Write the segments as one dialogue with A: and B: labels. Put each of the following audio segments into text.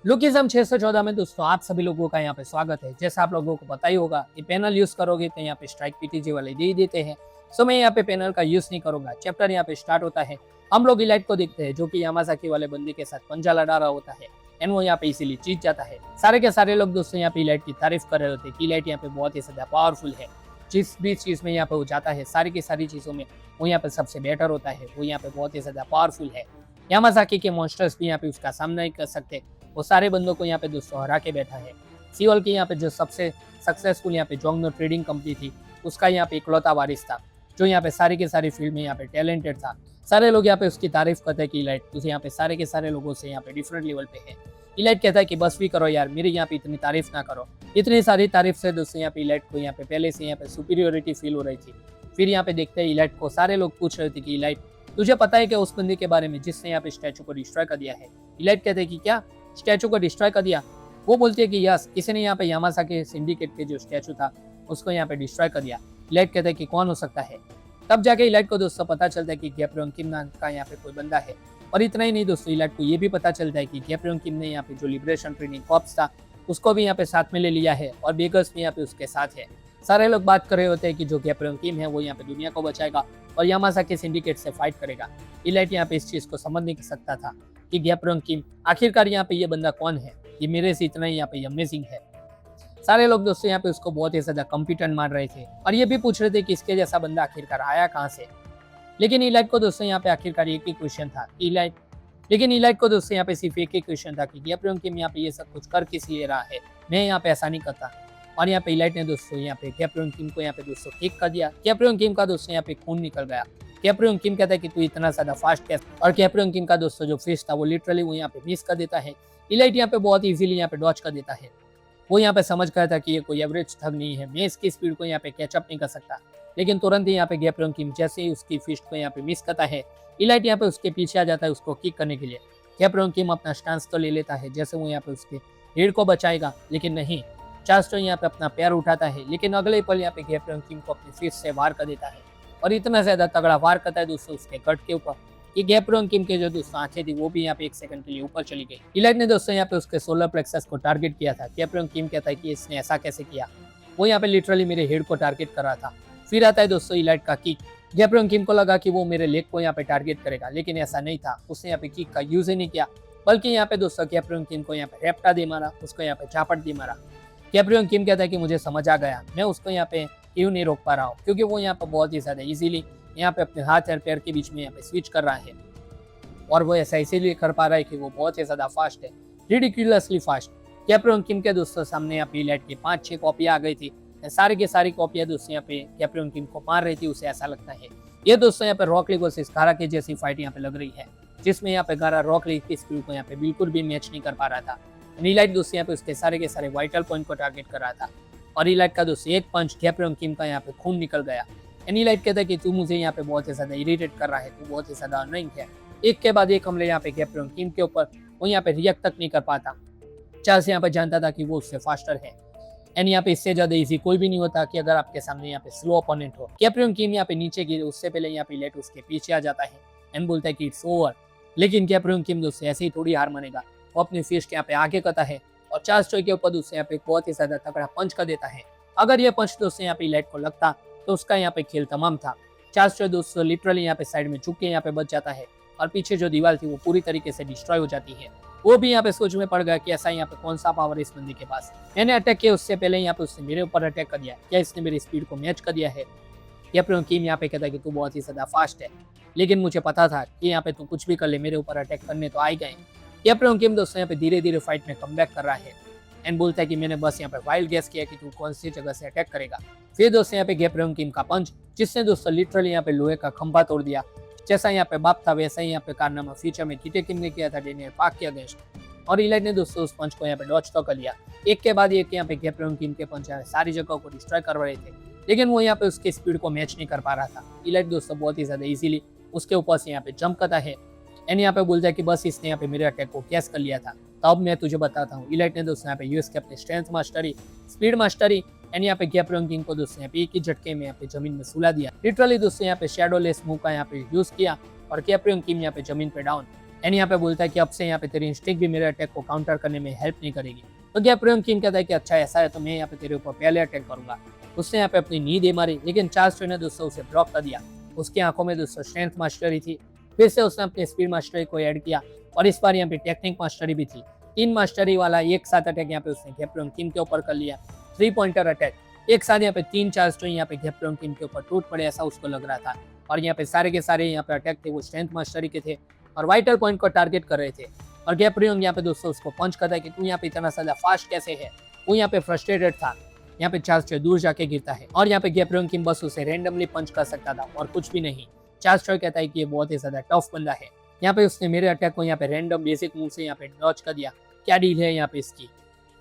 A: Lookism 614 में दोस्तों आप सभी लोगों का यहाँ पे स्वागत है। जैसा आप लोगों को पता ही होगा कि पैनल यूज करोगे तो यहाँ पे स्ट्राइक पीटीजी वाले दे ही देते हैं। सो मैं यहाँ पे पैनल का यूज नहीं करूंगा। चैप्टर यहाँ पे स्टार्ट होता है। हम लोग इलाइट को देखते हैं जो कि यामाजाकी वाले बंदी के साथ पंजा लड़ा रहा होता है एंड वो यहाँ पे इसीलिए जीत जाता है। सारे के सारे लोग दोस्तों यहाँ पे इलाइट की तारीफ कर रहे होते हैं कि इलाइट यहाँ पे बहुत ही ज्यादा पावरफुल है। जिस भी चीज में यहाँ पे वो जाता है सारी की सारी चीजों में वो यहाँ पे सबसे बेटर होता है। वो यहाँ पे बहुत ही ज्यादा पावरफुल है। यामाजाकी के मॉन्स्टर्स भी यहाँ पे उसका सामना नहीं कर सकते। वो सारे बंदों को यहाँ पे दोस्तों हरा के बैठा है। सीओल की यहाँ पे जो सबसे सक्सेसफुल यहाँ पे जोंगनो ट्रेडिंग कंपनी थी उसका यहाँ पे इकलौता वारिस था जो यहाँ पे सारी के सारी फील्ड में यहाँ पे टैलेंटेड था। सारे लोग यहाँ पे उसकी तारीफ करते हैं कि इलाइट तुझे यहाँ पे सारे के सारे लोगों से यहाँ पे डिफरेंट लेवल पे है। इलाइट कहता है कि बस भी करो यार, मेरी यहाँ पे इतनी तारीफ ना करो। इतनी सारी तारीफ से दोस्तों यहाँ पे इलाइट को यहाँ पे पहले से यहाँ पे सुपीरियोरिटी फील हो रही थी। फिर यहाँ पे देखते हैं इलाइट को सारे लोग पूछ रहे थे कि इलाइट तुझे पता है क्या उस बंदे के बारे में जिसने यहाँ पे स्टैचू को डिस्ट्रॉय कर दिया है। इलाइट कहते हैं कि क्या स्टैचू को डिस्ट्रॉय कर दिया। वो बोलती है कि यस, किसी ने यहाँ पे यामाजाकी सिंडिकेट के जो स्टैचू था उसको यहाँ पे डिस्ट्रॉय कर दिया। इलाइट कहते हैं कि कौन हो सकता है। तब जाके इलाइट को दोस्तों पता चलता है कि गैब्रियोन किम नाम का यहाँ पे कोई बंदा है। और इतना ही नहीं दोस्तों, इलाइट को ये भी पता चलता है कि गैब्रियोन किम ने यहाँ पे जो लिबरेशन ट्रेनिंग कॉर्प्स था उसको भी यहाँ पे साथ में ले लिया है और बेगर्स भी यहाँ पे उसके साथ है। सारे लोग बात कर रहे होते हैं कि जो गैब्रियोन किम है वो यहाँ पे दुनिया को बचाएगा और यामाजाकी सिंडिकेट से फाइट करेगा। इलाइट यहाँ पे इस चीज को समझ नहीं सकता था कि गैब्रियोन किम आखिरकार यहाँ पे ये बंदा कौन है। ये मेरे से इतना ही यहाँ पे अमेजिंग है। सारे लोग दोस्तों यहाँ पे उसको बहुत ही ज्यादा कॉम्पिटेंट मान रहे थे और ये भी पूछ रहे थे कि इसके जैसा बंदा आखिरकार आया कहाँ से। लेकिन इलाइट को दोस्तों यहाँ पे आखिरकार एक ही क्वेश्चन था। इलाइट को दोस्तों यहाँ पे सिर्फ एक ही क्वेश्चन था कि गैब्रियोन किम यहाँ पे ये सब कुछ कर किस लिए रहा है, मैं यहाँ पे ऐसा नहीं करता। और यहाँ पे इलाइट ने दोस्तों यहाँ पे गैब्रियोन किम को यहाँ पे दोस्तों किक कर दिया। गैब्रियोन किम का दोस्तों यहाँ पे खून निकल गया। गैब्रियोन किम कहता है कि तू इतना ज्यादा फास्ट कैसे, और गैब्रियोन किम का दोस्तों जो फिस्ट था वो लिटरली वो यहाँ पे मिस कर देता है। इलाइट यहाँ पे बहुत इजीली यहाँ पे डॉच कर देता है। वो यहाँ पे समझ गया था कि ये कोई एवरेज थग नहीं है, मैं इसकी स्पीड को यहाँ पे कैचअप नहीं कर सकता। लेकिन तुरंत ही यहाँ पे गैब्रियोन किम जैसे ही उसकी फिस्ट को यहाँ पे मिस करता है इलाइट यहाँ पे उसके पीछे आ जाता है उसको किक करने के लिए। गैब्रियोन किम अपना स्टांस तो ले लेता है जैसे वो यहाँ पे उसके हेड को बचाएगा, लेकिन नहीं, चार्ल्स यहाँ पे अपना पैर उठाता है लेकिन अगले पल यहाँ पे गैब्रियोन किम को अपनी फिस्ट से वार कर देता है और इतना ज्यादा तगड़ा वार करता है दोस्तों उसके गट के ऊपर कि गैब्रियोन किम के जो दोस्तों आंखें थी वो भी यहाँ पे एक सेकंड के लिए ऊपर चली गई। इलाइट ने दोस्तों यहाँ पे उसके सोलर प्लेक्सस को टारगेट किया था। गैब्रियोन किम कहता है कि इसने ऐसा कैसे किया, वो यहाँ पे लिटरली मेरे हेड को टारगेट कर रहा था। फिर आता है दोस्तों इलाइट का किक। गैब्रियोन किम को लगा कि वो मेरे लेग को यहाँ पे टारगेट करेगा, लेकिन ऐसा नहीं था। उसने यहाँ पे किक का यूज ही नहीं किया, बल्कि यहाँ पे दोस्तों गैब्रियोन किम को यहाँ पे रेप्टा दे मारा, उसको यहाँ पे चापट दे मारा। गैब्रियोन किम कहता है कि मुझे समझ आ गया, मैं उसको यहाँ पे क्यों नहीं रोक पा रहा हूँ, क्योंकि वो यहाँ पे बहुत ही ज्यादा इजीली यहाँ पे अपने हाथ और पैर के बीच में यहाँ पे स्विच कर रहा है। और वो ऐसा इसीलिए कर पा रहा है कि वो बहुत ही ज्यादा फास्ट है, रिडिकुलसली फास्ट। गैब्रियोन किम के दोस्तों सामने यहाँ पे इलाइट की 5-6 कॉपियां आ गई थी। सारी की सारी कॉपियां दोस्तों यहाँ पे गैब्रियोन किम को मार रही थी, उसे ऐसा लगता है ये दोस्तों यहाँ पे रॉक ली वर्सेस गारा के जैसी फाइट यहाँ पे लग रही है, जिसमें यहाँ पे गारा रॉक ली की स्पीड को यहाँ पे बिल्कुल भी मैच नहीं कर पा रहा था। इलाइट दोस्तों यहाँ पे उसके सारे के सारे वाइटल पॉइंट को टारगेट कर रहा था और इलाइट का दोस्तों एक पंच गैब्रियोन किम का यहाँ पे खून निकल गया। इलाइट कहता है कि तू मुझे यहाँ पे बहुत ही ज्यादा इरिटेट कर रहा है, तू बहुत ही ज्यादा अनोइंग है। एक के बाद एक हमले यहाँ पे गैब्रियोन किम के ऊपर वो यहाँ पे रिएक्ट तक नहीं कर पाता। चार्ल्स यहाँ पे जानता था कि वो उससे फास्टर है एंड यहाँ पे इससे ज्यादा इजी कोई भी नहीं होता कि अगर आपके सामने यहाँ पे स्लो ओपोनेंट हो। गैब्रियोन किम यहाँ पे नीचे गिरे उससे पहले यहाँ पे इलाइट उसके पीछे आ जाता है एंड बोलता है कि इट्स ओवर। लेकिन गैब्रियोन किम दोस्तों ऐसे ही थोड़ी हार मानेगा, वो अपनी फिस्ट यहाँ पे आगे करता है और चार्ल्स के ऊपर दोस्तों यहाँ पे बहुत ही ज्यादा तगड़ा पंच कर देता है। अगर ये पंच दोस्तों यहाँ पे इलाइट को लगता तो उसका यहाँ पे खेल तमाम था। चार्ल्स दोस्तों लिटरली यहाँ पे साइड में झुक के यहाँ पे बच जाता है और पीछे जो दीवार थी वो पूरी तरीके से डिस्ट्रॉय हो जाती है। वो भी यहाँ पे सोच में पड़ गया कि ऐसा यहाँ पे कौन सा पावर है इस बंदे के पास, मैंने अटैक किया उससे पहले यहाँ पे उसने मेरे ऊपर अटैक कर दिया, क्या इसने मेरी स्पीड को मैच कर दिया है। गैब्रियोन किम यहाँ पे कहता है कि तू बहुत ही ज्यादा फास्ट है, लेकिन मुझे पता था कि यहाँ पे तू कुछ भी कर ले, मेरे ऊपर अटैक करने तो आ ही गए। गैब्रियोन किम दोस्तों यहाँ पे धीरे धीरे फाइट में कमबैक कर रहा है एंड बोलता है कि मैंने बस यहाँ पे वाइल्ड गेस किया कि तू कौन सी जगह से अटैक करेगा। फिर दोस्तों यहाँ पे गैब्रियोन किम का पंच, जिसने दोस्तों लिटरली यहाँ पे लोहे का खंभा तोड़ दिया। जैसा यहाँ पे बाप था वैसा ही यहाँ पे कारनामा फ्यूचर में कीटे किम ने किया था डेनियल पार्क के अगेंस्ट, और इलाइट ने दोस्तों उस पंच को यहाँ पे डॉच तो कर लिया। एक के बाद एक यहाँ पे गैब्रियोन किम के पंच सारी जगह को डिस्ट्रॉय कर रहे थे, लेकिन वो यहाँ पे उसकी स्पीड को मैच नहीं कर पा रहा था। इलाइट दोस्तों बहुत ही ज्यादा इजीली उसके ऊपर से यहाँ पे जंप करता है एंड यहाँ पे बोलता है कि बस इसने यहाँ पे मेरे अटैक को कैच कर लिया था, तब मैं तुझे बताता हूँ। इलाइट ने दोस्तों यहाँ पे यूज किया अपने strength mastery, speed mastery and यहाँ पे गैब्रियोन किम को दोस्तों यहाँ पे एक ही झटके में यहाँ पे जमीन में सुला दिया। लिटरली दोस्तों यहाँ पे शैडोलेस मूव का यहाँ पे यूज किया और गैब्रियोन किम यहाँ पे जमीन पे डाउन। एंड यहाँ पे बोलता है कि अब से यहाँ पे तेरी इंस्टिंक्ट भी मेरे अटैक को काउंटर करने में हेल्प नहीं करेगी। तो गैब्रियल किम कहता है कि अच्छा ऐसा है तो मैं यहाँ पे तेरे ऊपर पहले अटैक करूंगा। उसने यहाँ पे अपनी नी दे मारी, लेकिन चार्ल्स ने दोस्तों उसे ब्लॉक कर दिया। उसकी आंखों में दोस्तों स्ट्रेंथ मास्टरी थी, फिर से उसने अपनी स्पीड मास्टरी को ऐड किया और इस बार यहाँ पे टेक्निक मास्टरी भी थी। 3 मास्टरी वाला एक साथ अटैक यहाँ पे उसने गैब्रियल किम के ऊपर कर लिया। 3 पॉइंटर अटैक एक साथ यहाँ पे 3 चार्ज यहाँ पे गैब्रियल किम के ऊपर टूट पड़े, ऐसा उसको लग रहा था। और यहाँ पे सारे के सारे यहाँ पे अटैक थे वो स्ट्रेंथ मास्टरी के थे और वाइटल पॉइंट को टारगेट कर रहे थे। और गैब्रियल यहाँ पे दोस्तों उसको पंच करता है कि तू यहाँ पे इतना ज्यादा फास्ट कैसे है। वो यहाँ पे फ्रस्ट्रेटेड था। यहाँ पे चार्ल्स दूर जाके गिरता है और यहाँ पे गैब्रियल किम बस उसे रैंडमली पंच कर सकता था और कुछ भी नहीं। चार्ल्स कहता है कि ये बहुत ही ज्यादा टफ बंदा है। यहाँ पे उसने मेरे अटैक को यहाँ पे रैंडम बेसिक मूव से यहाँ पे डॉच कर दिया। क्या डील है यहाँ पे इसकी।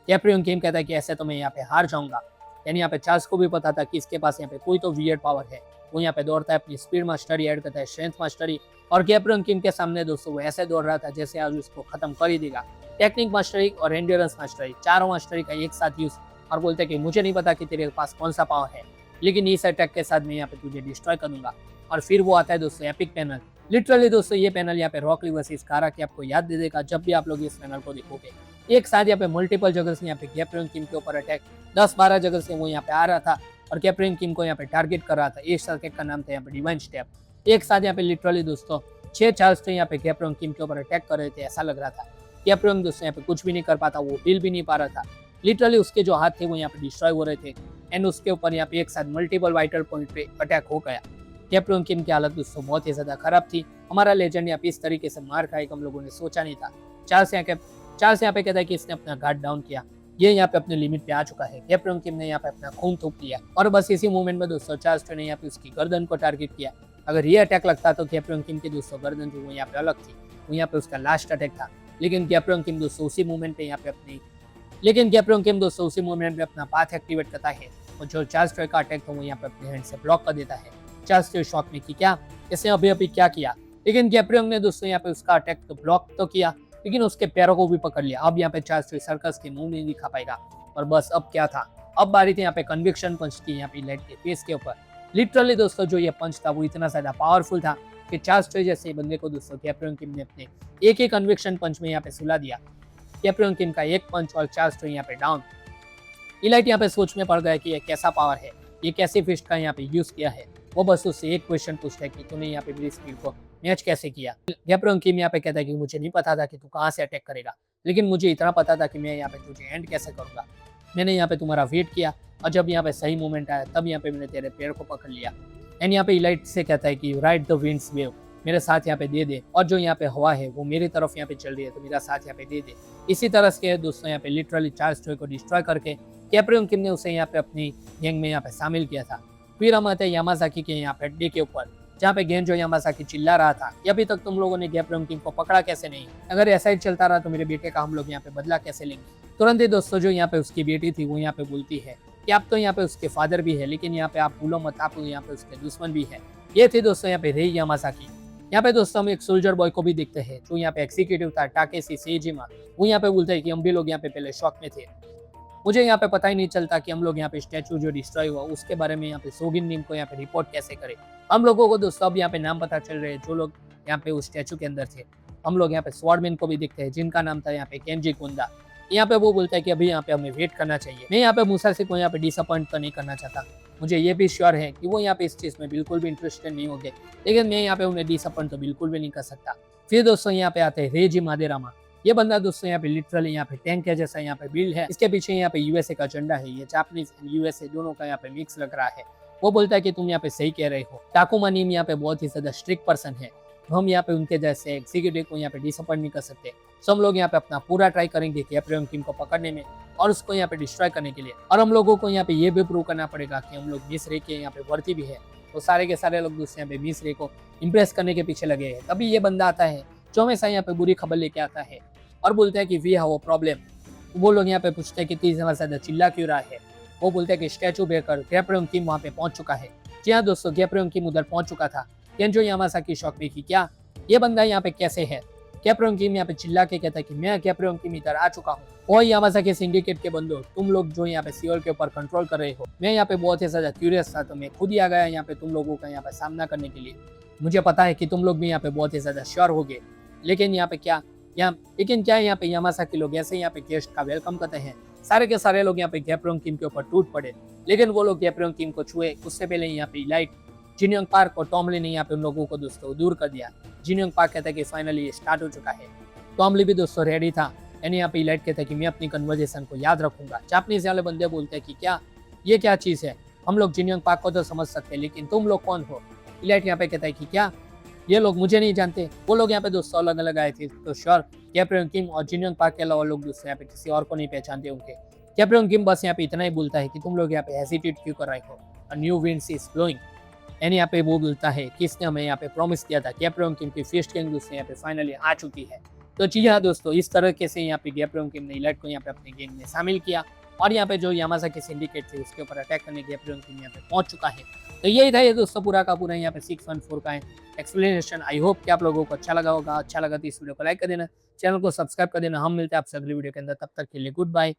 A: गैब्रियल किम कहता है कि ऐसे तो मैं यहाँ पे हार जाऊंगा। यानी यहाँ पे चार्ल्स को भी पता था कि इसके पास यहाँ पे कोई तो वियर्ड पावर है। वो यहाँ पे दौड़ता है, अपनी स्पीड मास्टरी ऐड करता है, स्ट्रेंथ मास्टरी, और गैब्रियल किम के सामने दोस्तों वो ऐसे दौड़ रहा था जैसे आज उसको खत्म कर ही देगा। टेक्निक मास्टरी और एंड्योरेंस मास्टरी, चारों मास्टरी का एक साथ यूज, और बोलते हैं कि मुझे नहीं पता कि तेरे पास कौन सा पावर है, लेकिन इस अटैक के साथ मैं यहाँ पे तुझे डिस्ट्रॉय करूंगा। और फिर वो आता है दोस्तों एपिक पैनल। लिटरली दोस्तों ये पैनल यहाँ पे रॉक ली वर्सेस कारा की आपको याद दे देगा जब भी आप लोग इस पैनल को देखोगे। एक साथ यहाँ पे मल्टीपल जगह से यहाँ पे गैब्रियल किम के ऊपर अटैक 10-12 जगह से वो यहाँ पे आ रहा था और गैब्रियल किम को यहाँ पे टारगेट कर रहा था। इस अटैक का नाम था यहाँ पे डिवाइन स्टेप। एक साथ यहाँ पे लिटरली दोस्तों 6 चार्ज थे यहाँ पे गैब्रियल किम के ऊपर अटैक कर रहे थे। ऐसा लग रहा था गैब्रियल दोस्तों यहाँ पे कुछ भी नहीं कर पाता, वो हिल भी नहीं पा रहा था। लिटरली उसके जो हाथ थे वो यहाँ पे डिस्ट्रॉय हो रहे थे एंड उसके ऊपर यहाँ पे एक साथ मल्टीपल वाइटल पॉइंट पे अटैक हो गया। गैब्रियल किम की हालत दोस्तों बहुत ही ज्यादा खराब थी। हमारा लेजेंड यहाँ पे इस तरीके से मार खाएगा हम लोगों ने सोचा नहीं था। चार्ल्स यहाँ पे कहता है कि इसने अपना गार्ड डाउन किया, ये यहाँ पे अपने लिमिट पे आ चुका है। गैब्रियल किम ने यहाँ पे अपना खून थूक लिया और बस इसी मूवमेंट में दोस्तों चार्ल्स ने यहाँ पे उसकी गर्दन को टारगेट किया। अगर ये अटैक लगता तो गैब्रियल किम की दोस्तों गर्दन जो वो यहाँ पे अलग थी, वो यहाँ पे उसका लास्ट अटैक था। लेकिन गैब्रियल किम दोस्तों उसी मूवमेंट पे यहाँ पे उसी मूवमेंट में अपना पाथ एक्टिवेट करता है और जो चार्ल्स का अटैक था वो यहाँ पे अपने हैंड से ब्लॉक कर देता है। चार्ल्स शॉक में कि क्या इसने अभी क्या किया, लेकिन गैब्रियल ने दोस्तों यहाँ पे उसका अटैक तो ब्लॉक तो किया लेकिन उसके पैरों को भी पकड़ लिया। अब यहाँ पे चार्ल्स सर्कस के मुंह नहीं दिखा पाएगा। और बस अब क्या था, अब बारी थी यहाँ पे कन्विक्शन पंच की यहाँ पे इलाइट के फेस के ऊपर। लिटरली दोस्तों जो ये पंच था वो इतना ज्यादा पावरफुल था कि चार्ल्स जैसे बंदे को दोस्तों गैब्रियल किम ने अपने एक ही कन्विक्शन पंच में यहाँ पे सुला दिया। गैब्रियल किम का एक पंच और चार्ल्स यहाँ पे डाउन। इलाइट यहाँ पे सोच में पड़ गया कि ये कैसा पावर है, ये कैसे फिस्ट का यहाँ पे यूज किया है। वो बस उससे एक क्वेश्चन पूछता है कि तूने यहाँ पे मेरी स्पीड को मैच कैसे किया। गैब्रियल किम यहाँ पे कहता है कि मुझे नहीं पता था कि तू कहाँ से अटैक करेगा, लेकिन मुझे इतना पता था कि मैं यहाँ पे तुझे एंड कैसे करूंगा। मैंने यहाँ पे तुम्हारा वेट किया और जब यहाँ पे सही मोमेंट आया तब यहाँ पे मैंने तेरे पैर को पकड़ लिया। एंड यहाँ पे इलाइट से कहता है कि राइट द विंड्स वेव, मेरे साथ यहाँ पे दे दे, और जो यहाँ पे हवा है वो मेरी तरफ यहाँ पे चल रही है तो मेरा साथ यहाँ पे दे दे। इसी तरह से दोस्तों यहाँ पे लिटरली चार्ल्स को डिस्ट्रॉय करके गैब्रियल किम ने उसे यहाँ पे अपनी गैंग में यहाँ पे शामिल किया था। फिर हम आते हैं यामाजाकी के यहाँ पे अड्डे के ऊपर, जहाँ पे गेंजो यामाजाकी चिल्ला रहा था कि अभी तक तुम लोगों ने गैब्रियल किम को पकड़ा कैसे नहीं, अगर ऐसा ही चलता रहा तो मेरे बेटे का हम लोग यहाँ पे बदला कैसे लेंगे। तुरंत ही दोस्तों जो यहाँ पे उसकी बेटी थी वो यहाँ पे बोलती है कि आप तो यहाँ पे उसके फादर भी है, लेकिन यहाँ पे आप भूलो मत आप यहाँ पे उसके दुश्मन भी है। ये थे दोस्तों यहाँ पे रेई यामाजाकी। यहाँ पे दोस्तों हम एक सोल्जर बॉय को भी देखते हैं जो यहाँ पे एग्जीक्यूटिव था टाकेशी सेजिमा। वो यहाँ पे बोलते हैं कि हम भी लोग यहाँ पे पहले शॉक में थे, मुझे यहाँ पे पता ही नहीं चलता कि हम लोग यहाँ पे स्टैचू जो डिस्ट्रॉय हुआ उसके बारे में यहाँ पे सोगिन नीम को यहाँ पे रिपोर्ट कैसे करें। हम लोगों को दोस्तों अब यहाँ पे नाम पता चल रहे हैं जो लोग यहाँ पे उस स्टैचू के अंदर थे। हम लोग यहाँ पे स्वॉर्डमैन को भी देखते हैं जिनका नाम था यहाँ पे केंजी कुंदा। यहाँ पे वो बोलता है कि अभी यहाँ पे हमें वेट करना चाहिए। मैं यहाँ पे मुसाशी को यहाँ पे डिसअपॉइंट तो नहीं करना चाहता, मुझे ये भी श्योर है कि वो यहाँ पे इस चीज में बिल्कुल भी इंटरेस्टेड नहीं होंगे, लेकिन मैं यहाँ पे उन्हें डिसअपॉइंट तो बिल्कुल भी नहीं कर सकता। फिर दोस्तों यहाँ पे आते हैं रेजी मादेरामा। ये बंदा दोस्तों यहाँ पे लिटरली यहाँ पे टैंक के जैसा यहाँ पे बिल्ड है, इसके पीछे यहाँ पे यूएसए का झंडा है, ये जापानीज एंड यूएसए दोनों का यहाँ पे मिक्स लग रहा है। वो बोलता है कि तुम यहाँ पे सही कह रहे हो, टाकुमा नीम यहाँ पे बहुत ही ज्यादा स्ट्रिक्ट पर्सन है, हम यहाँ पे उनके जैसे एग्जीक्यूटिव को यहाँ पे डिसअपॉइंट नहीं कर सकते। सो हम लोग यहाँ पे अपना पूरा ट्राई करेंगे गैब्रियल किम को पकड़ने में और उसको यहाँ पे डिस्ट्रॉय करने के लिए, और हम लोगों को यहाँ पे ये भी प्रूव करना पड़ेगा कि हम लोग मिस रे के यहाँ पे वर्ती भी है। तो सारे के सारे लोग दोस्तों यहाँ पे मिस रे को इम्प्रेस करने के पीछे लगे हैं। तभी ये बंदा आता है जो हमेशा यहाँ पे बुरी खबर लेके आता है और बोलते हैं कि वी हैव अ प्रॉब्लम। वो लोग यहाँ पे पूछते हैं कि 30 से ज्यादा चिल्ला क्यों रहा है। वो बोलते हैं कि स्टैचू बेकर गैब्रियल किम वहाँ पे पहुंच चुका है। जी हाँ दोस्तों, गैब्रियल किम उधर पहुंच चुका था। केंजो यामाजाकी शॉक में कि क्या ये बंदा यहाँ पे कैसे है। गैब्रियल किम यहाँ पे चिल्ला के कहता है कि मैं गैब्रियल किम इधर आ चुका हूँ। और यामाजाकी सिंडिकेट के बंदो, तुम लोग जो यहाँ पे सियोल के ऊपर कंट्रोल कर रहे हो, मैं यहाँ पे बहुत ही ज्यादा क्यूरियस था तो मैं खुद ही आ गया यहाँ पे तुम लोगों का यहाँ पे सामना करने के लिए। मुझे पता है कि तुम लोग भी यहाँ पे बहुत ही ज्यादा श्योर होगे लेकिन यहाँ पे क्या है यहाँ पे यामासाकी लोग ऐसे यहाँ पे गेस्ट का वेलकम करते हैं। सारे के सारे लोग यहाँ पे गैब्रियोंग किम के ऊपर टूट पड़े, लेकिन वो लोग गैब्रियोंग किम को छुए उससे पहले यहाँ पे इलाइट, जिनयोंग पार्क और टॉम ली ने यहाँ पे उन लोगों को दोस्तों दूर कर दिया। जिनयोंग पार्क कहता है कि फाइनली ये स्टार्ट हो चुका है। टॉम ली भी दोस्तों रेडी था। यानी यहाँ पे इलाइट कहता है कि मैं अपनी कन्वर्जेशन को याद रखूंगा। जापानीज वाले बंदे बोलते हैं कि ये क्या चीज है, हम लोग जिनयोंग पार्क को तो समझ सकते हैं, लेकिन तुम लोग कौन हो। इलाइट यहाँ पे कहता है कि ये लोग मुझे नहीं जानते। वो लोग यहाँ पे दोस्तों अलग अलग आए थे, तो श्योर गैब्रियोंग किम और जिनयोंग पार्क के अलावा लोग दोस्तों यहाँ पे किसी और को नहीं पहचानते होंगे। गैब्रियोंग किम बस यहाँ पे इतना ही बोलता है कि तुम लोग यहाँ पे हेजिटेट क्यों कर रहे हो, a new winds is blowing. यानी यहाँ पे वो बोलता है कि इसने हमें यहाँ पे प्रॉमिस किया था। गैब्रियोंग किम की फर्स्ट गैंग दोस्तों यहाँ पे फाइनली आ चुकी है। तो जी हाँ दोस्तों, इस तरीके से यहाँ पे गैब्रियोंग किम ने इलाइट को यहाँ पे अपनी गैंग में शामिल किया और यहाँ पे जो यामासाकी सिंडिकेट थी उसके ऊपर अटैक करने गैब्रियोंग किम यहाँ पे पहुंच चुका है। तो यही था ये दोस्तों पूरा का पूरा यहाँ पे 614 का एक्सप्लेनेशन। आई होप कि आप लोगों को अच्छा लगा होगा। अच्छा लगा तो इस वीडियो को लाइक कर देना, चैनल को सब्सक्राइब कर देना। हम मिलते हैं आपसे अगली वीडियो के अंदर, तब तक के लिए गुड बाय।